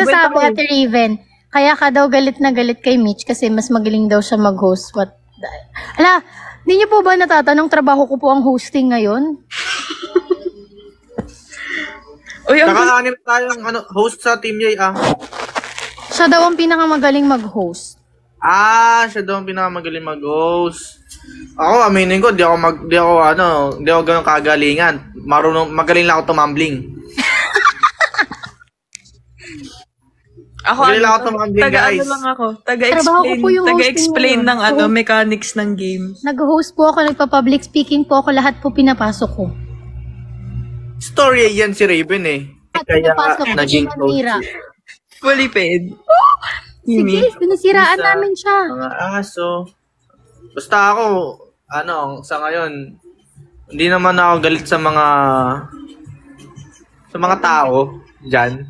nagsasabi, Ate Raven, kaya ka daw galit na galit kay Mitch kasi mas magaling daw siya mag-host. Ala, hindi niyo po ba natatanong trabaho ko po ang hosting ngayon? Nakahanip tayong host sa Team Yay, Siya daw ang pinakamagaling mag-host. Siya daw ang pinakamagaling mag-host. Ako, aminin ko, di ako ganun kagalingan. Magaling lang ako tumambling. Ako taga-explain ng mechanics ng game. Nag-host po ako, nagpa-public speaking po ako, lahat po pinapasok ko. Story yan si Raven eh. Kaya naging close. Fully paid. Sige, sinisiraan namin siya. Mga aso. Basta ako, sa ngayon, hindi naman ako galit sa mga tao dyan.